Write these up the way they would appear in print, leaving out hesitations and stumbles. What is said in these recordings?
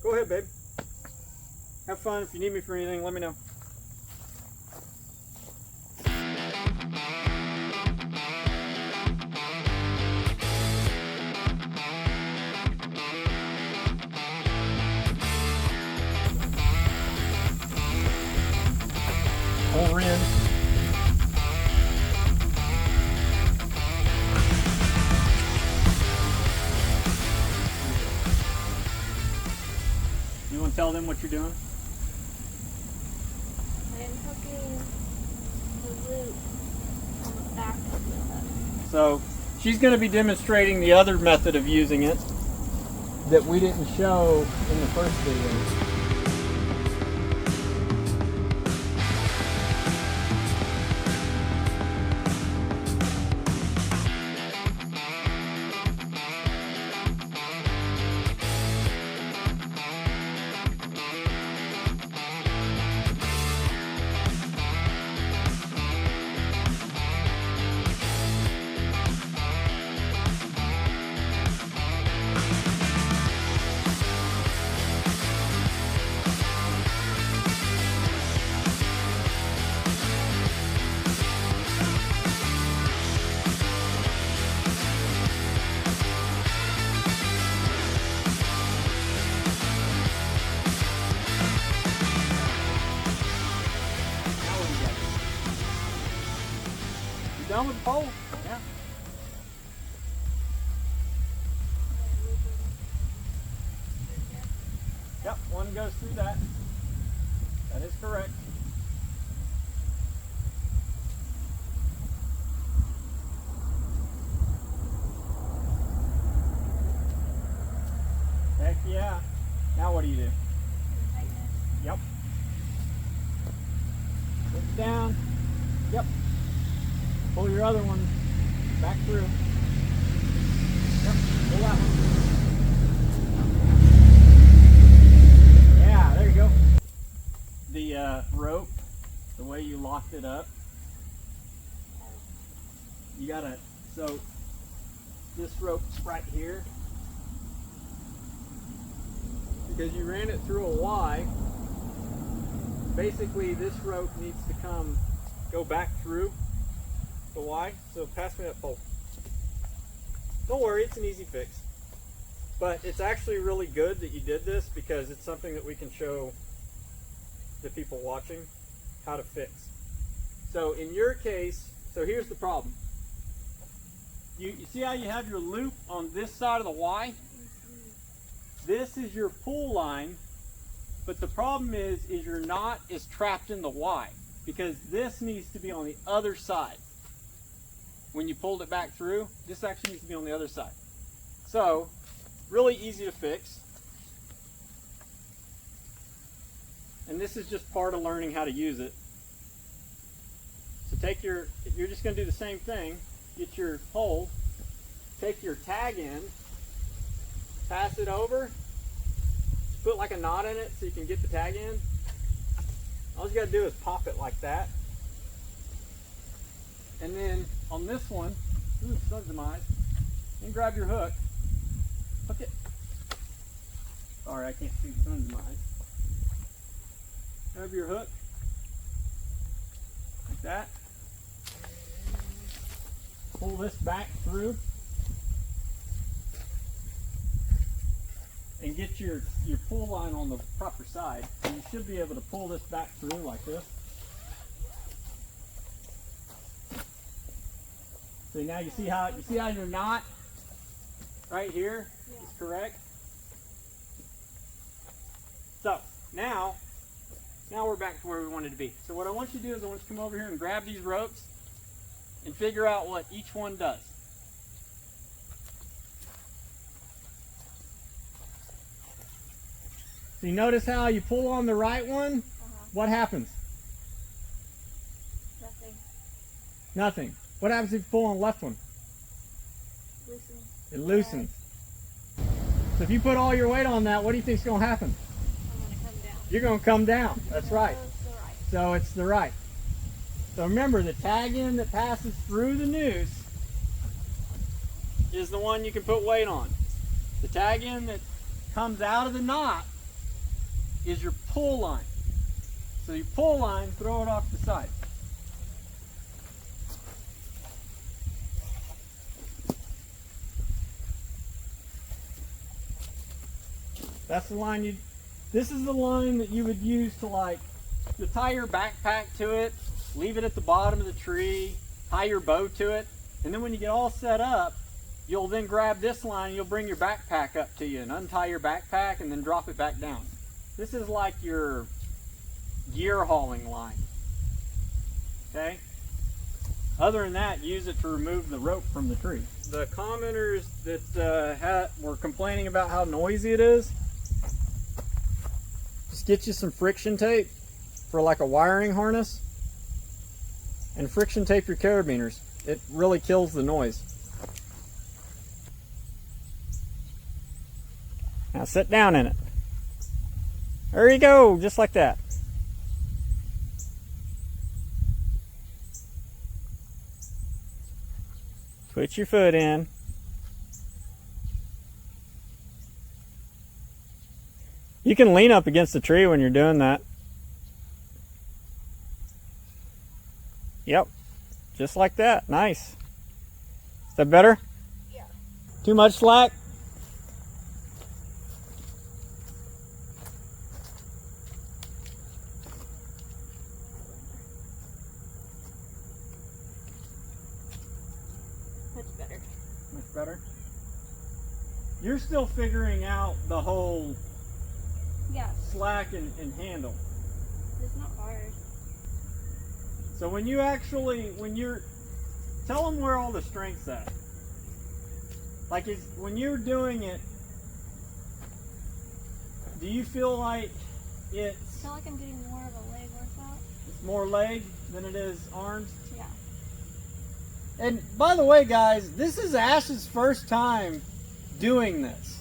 Go ahead, babe. Have fun. If you need me for anything, let me know. Pull her in. You want to tell them what you're doing? I'm hooking the loop on the back of the hook. So she's going to be demonstrating the other method of using it that we didn't show in the first video. Done with the pole? Yeah. Yep, one goes through that. That is correct. Heck yeah. Now what do you do? Yep. Put it down. Yep. Pull your other one back through. Yep, pull that one. Yeah, there you go. The rope, the way you locked it up, you gotta, so this rope's right here. Because you ran it through a Y, basically this rope needs to go back through the Y, so pass me that pole. Don't worry, it's an easy fix. But it's actually really good that you did this because it's something that we can show the people watching how to fix. So in your case, so here's the problem. You see how you have your loop on this side of the Y? This is your pull line, but the problem is your knot is trapped in the Y because this needs to be on the other side. When you pulled it back through, this actually needs to be on the other side. So, really easy to fix. And this is just part of learning how to use it. So you're just going to do the same thing. Get your pole, take your tag in, pass it over, put like a knot in it so you can get the tag in. All you got to do is pop it like that. And then on this one, sun's in my eyes, then grab your hook, hook it. Sorry, I can't see the sun's in my eyes. Grab your hook, like that. Pull this back through. And get your pull line on the proper side. And you should be able to pull this back through like this. So now you see how your knot right here is correct. So now we're back to where we wanted to be. So what I want you to do is I want you to come over here and grab these ropes and figure out what each one does. So you notice how you pull on the right one? What happens? Nothing. Nothing. What happens if you pull on the left one? Loosens. It loosens. So if you put all your weight on that, what do you think is going to happen? I'm going to come down. You're going to come down. That's right. It's the right. So it's the right. So remember, the tag end that passes through the noose is the one you can put weight on. The tag end that comes out of the knot is your pull line. So your pull line, throw it off the side. That's the line this is the line that you would use to tie your backpack to it, leave it at the bottom of the tree, tie your bow to it, and then when you get all set up, you'll then grab this line and you'll bring your backpack up to you and untie your backpack and then drop it back down. This is like your gear hauling line. Okay? Other than that, use it to remove the rope from the tree. The commenters that were complaining about how noisy it is, just get you some friction tape for like a wiring harness and friction tape your carabiners. It really kills the noise. Now sit down in it. There you go, just like that. Put your foot in. You can lean up against the tree when you're doing that. Yep, just like that. Nice. Is that better? Yeah. Too much slack? Much better. Much better? You're still figuring out the whole slack and handle. It's not hard. So when you're, tell them where all the strength's at. Like when you're doing it, do you feel like I feel like I'm getting more of a leg workout. it's more leg than it is arms? Yeah. And by the way, guys, this is Ash's first time doing this.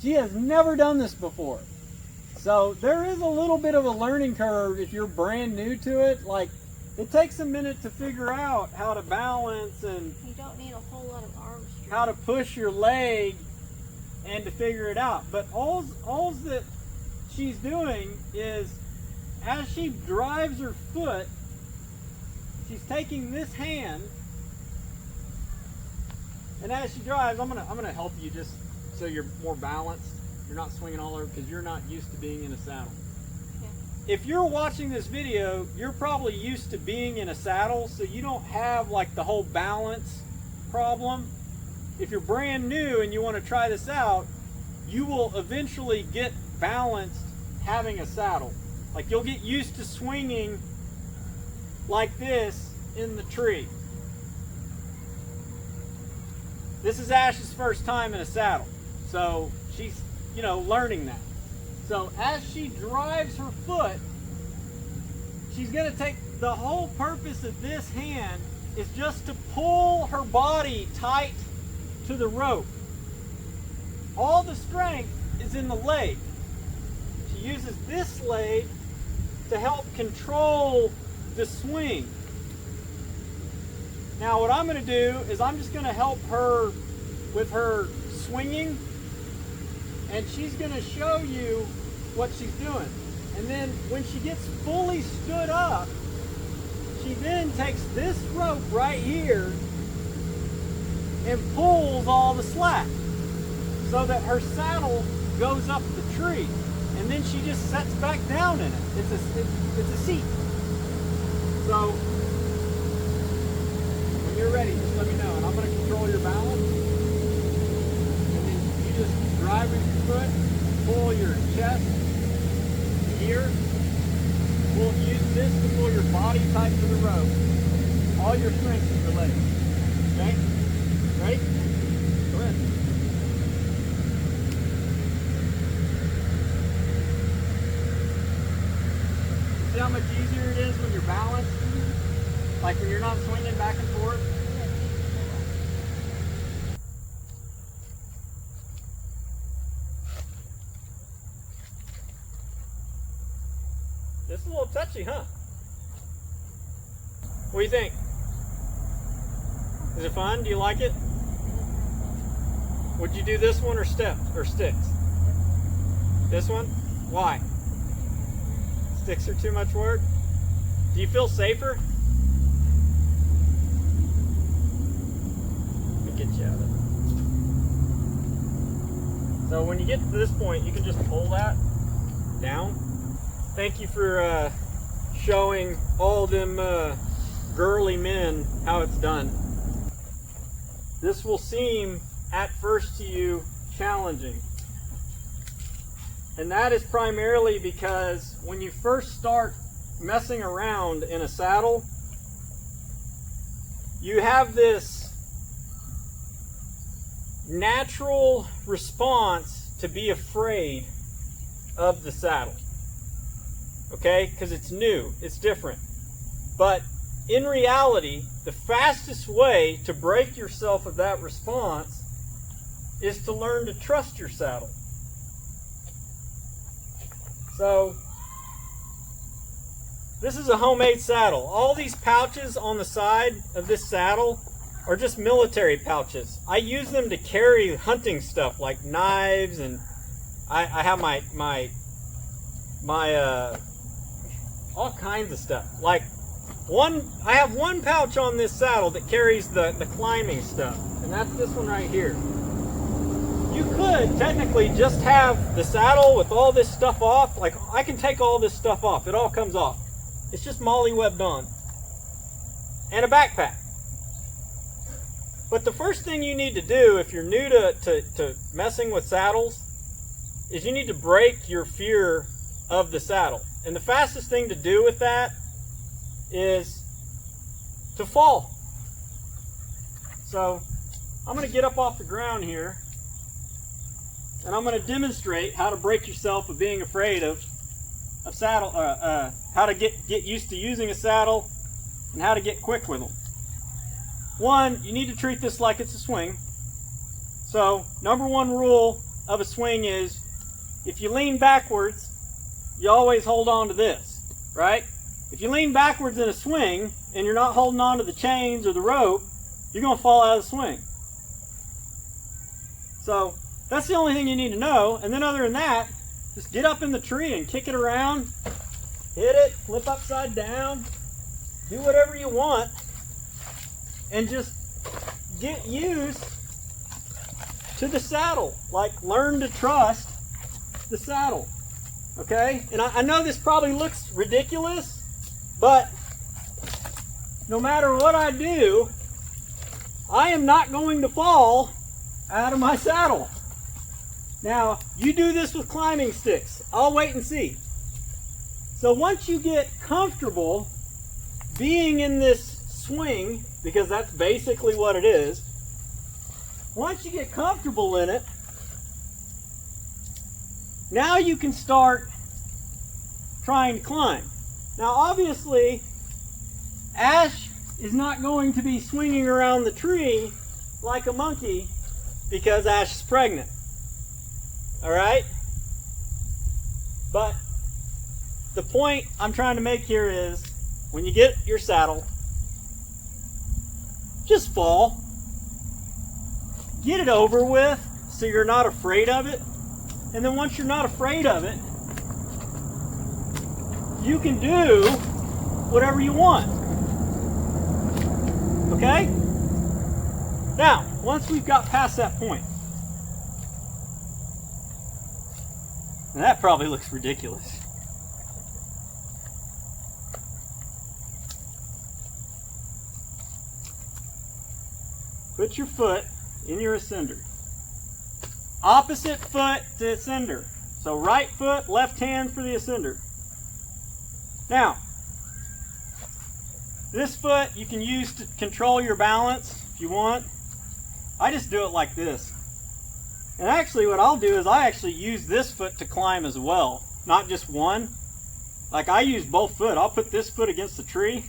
She has never done this before. So there is a little bit of a learning curve if you're brand new to it. Like, it takes a minute to figure out how to balance and You don't need a whole lot of arm strength. how to push your leg and to figure it out. But all that she's doing is, as she drives her foot, she's taking this hand, and as she drives, I'm gonna help you just so you're more balanced. You're not swinging all over because you're not used to being in a saddle. Okay. If you're watching this video, you're probably used to being in a saddle, so you don't have like the whole balance problem. If you're brand new and you want to try this out, you will eventually get balanced having a saddle. Like, you'll get used to swinging like this in the tree. This is Ash's first time in a saddle, so she's, learning that. So as she drives her foot, she's going to take, the whole purpose of this hand is just to pull her body tight to the rope. All the strength is in the leg. She uses this leg to help control the swing. Now what I'm going to do is I'm just going to help her with her swinging, and she's going to show you what she's doing. And then when she gets fully stood up, she then takes this rope right here and pulls all the slack so that her saddle goes up the tree, and then she just sets back down in it. It's a seat. So when you're ready, just let me know, and I'm going to control your balance. And then you just drive with your foot, pull your chest here. We'll use this to pull your body tight to the rope. All your strength is your legs. Okay? Ready? Go ahead. See how much easier it is when you're balanced? Like when you're not swinging back and forth? This is a little touchy, huh? What do you think? Is it fun? Do you like it? Would you do this one or sticks? This one? Why? Sticks are too much work? Do you feel safer? Let me get you out of it. So when you get to this point, you can just pull that down. Thank you for showing all them girly men how it's done. This will seem at first to you challenging. And that is primarily because when you first start messing around in a saddle, you have this natural response to be afraid of the saddle. Okay? Because it's new, it's different. But in reality, the fastest way to break yourself of that response is to learn to trust your saddle. So, this is a homemade saddle. All these pouches on the side of this saddle are just military pouches. I use them to carry hunting stuff like knives, and I have my all kinds of stuff. Like I have one pouch on this saddle that carries the climbing stuff, and that's this one right here. You could technically just have the saddle with all this stuff off. Like, I can take all this stuff off. It all comes off. It's just molly webbed on. And a backpack. But the first thing you need to do if you're new to messing with saddles is you need to break your fear of the saddle. And the fastest thing to do with that is to fall. So I'm going to get up off the ground here, and I'm going to demonstrate how to break yourself of being afraid of saddle, how to get used to using a saddle, and how to get quick with them. One, you need to treat this like it's a swing. So, number one rule of a swing is, if you lean backwards, you always hold on to this, right? If you lean backwards in a swing, and you're not holding on to the chains or the rope, you're going to fall out of the swing. So, that's the only thing you need to know. And then other than that, just get up in the tree and kick it around, hit it, flip upside down, do whatever you want, and just get used to the saddle. Like, learn to trust the saddle. Okay? And I know this probably looks ridiculous, but no matter what I do, I am not going to fall out of my saddle. Now, you do this with climbing sticks. I'll wait and see. So once you get comfortable being in this swing, because that's basically what it is, once you get comfortable in it, now you can start trying to climb. Now obviously, Ashe is not going to be swinging around the tree like a monkey because Ashe is pregnant. Alright? But the point I'm trying to make here is, when you get your saddle, just fall. Get it over with so you're not afraid of it. And then once you're not afraid of it, you can do whatever you want. Okay? Now, once we've got past that point, and that probably looks ridiculous. Put your foot in your ascender. Opposite foot to ascender. So right foot, left hand for the ascender. Now, this foot you can use to control your balance if you want. I just do it like this. And actually what I'll do is I actually use this foot to climb as well. Not just one. Like, I use both foot. I'll put this foot against the tree,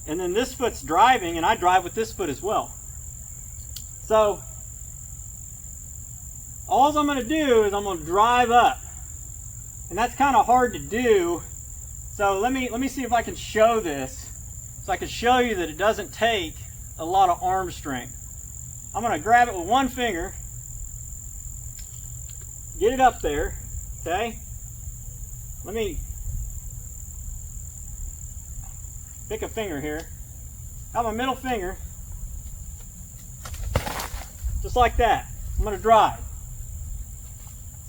and then this foot's driving, and I drive with this foot as well. So, all I'm going to do is I'm going to drive up. And that's kind of hard to do. So let me see if I can show this. So I can show you that it doesn't take a lot of arm strength. I'm going to grab it with one finger. Get it up there. Okay? pick a finger here. Got my middle finger. Just like that. I'm going to drive.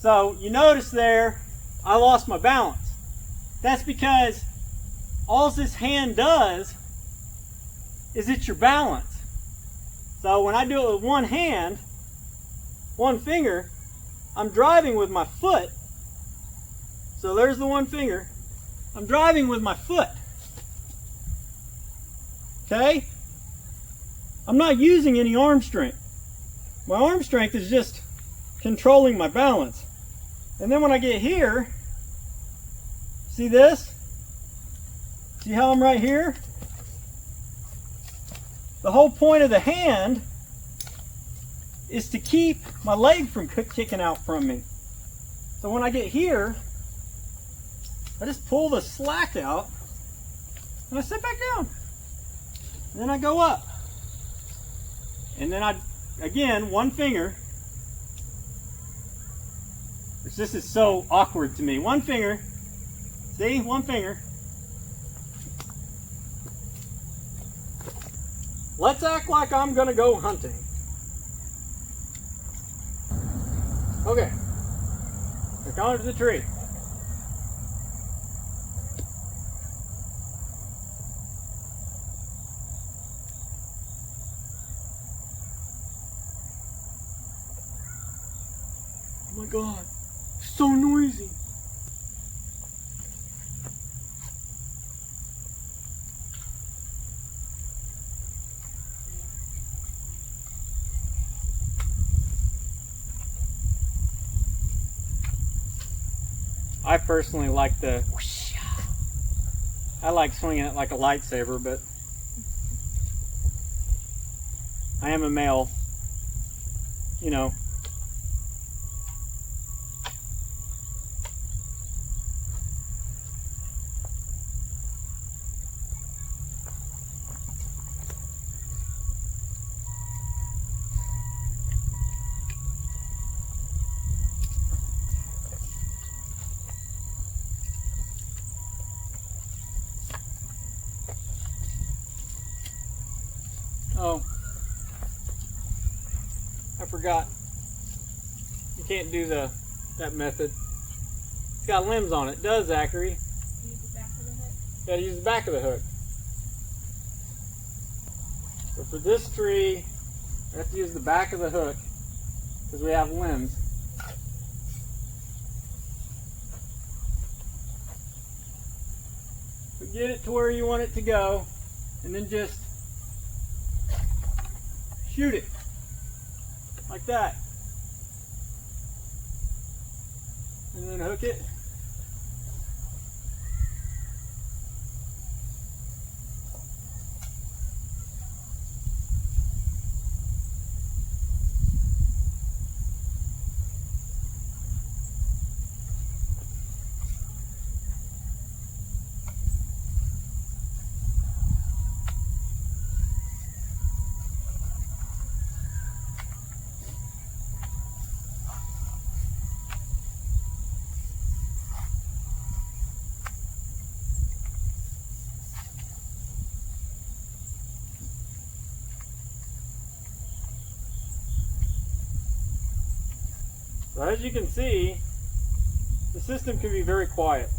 So you notice there, I lost my balance. That's because all this hand does is it's your balance. So when I do it with one hand, one finger, I'm driving with my foot. So there's the one finger. I'm driving with my foot. Okay? I'm not using any arm strength. My arm strength is just controlling my balance. And then when I get here, see this? See how I'm right here? The whole point of the hand is to keep my leg from kicking out from me. So when I get here, I just pull the slack out and I sit back down. And then I go up. And then again, one finger. This is so awkward to me. One finger. See? One finger. Let's act like I'm going to go hunting. Okay. We're going to the tree. Oh my God, so noisy. I personally like the whoosh. I like swinging it like a lightsaber, but I am a male, you know. Oh, I forgot. You can't do that method. It's got limbs on it. Does, Zachary? Use the back of the hook. Gotta use the back of the hook. So for this tree, I have to use the back of the hook because we have limbs. So get it to where you want it to go, and then just shoot it like that, and then hook it. So as you can see, the system can be very quiet.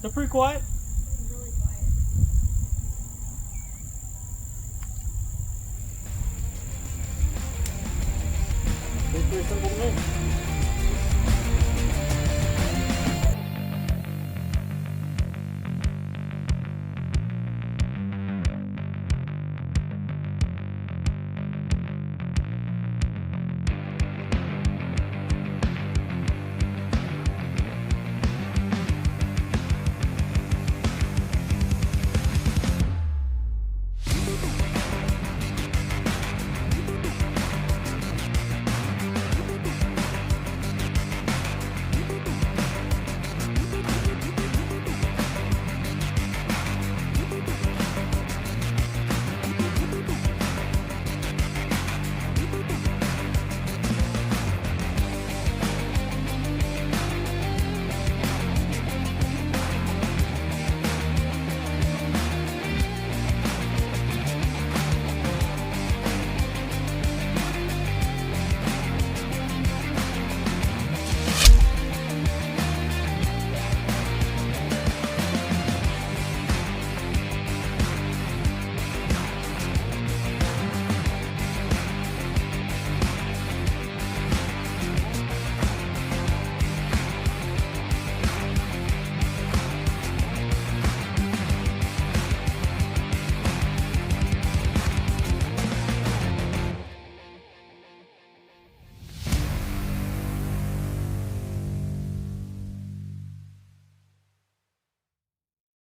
They're pretty quiet. Really quiet. Seems pretty simple to me.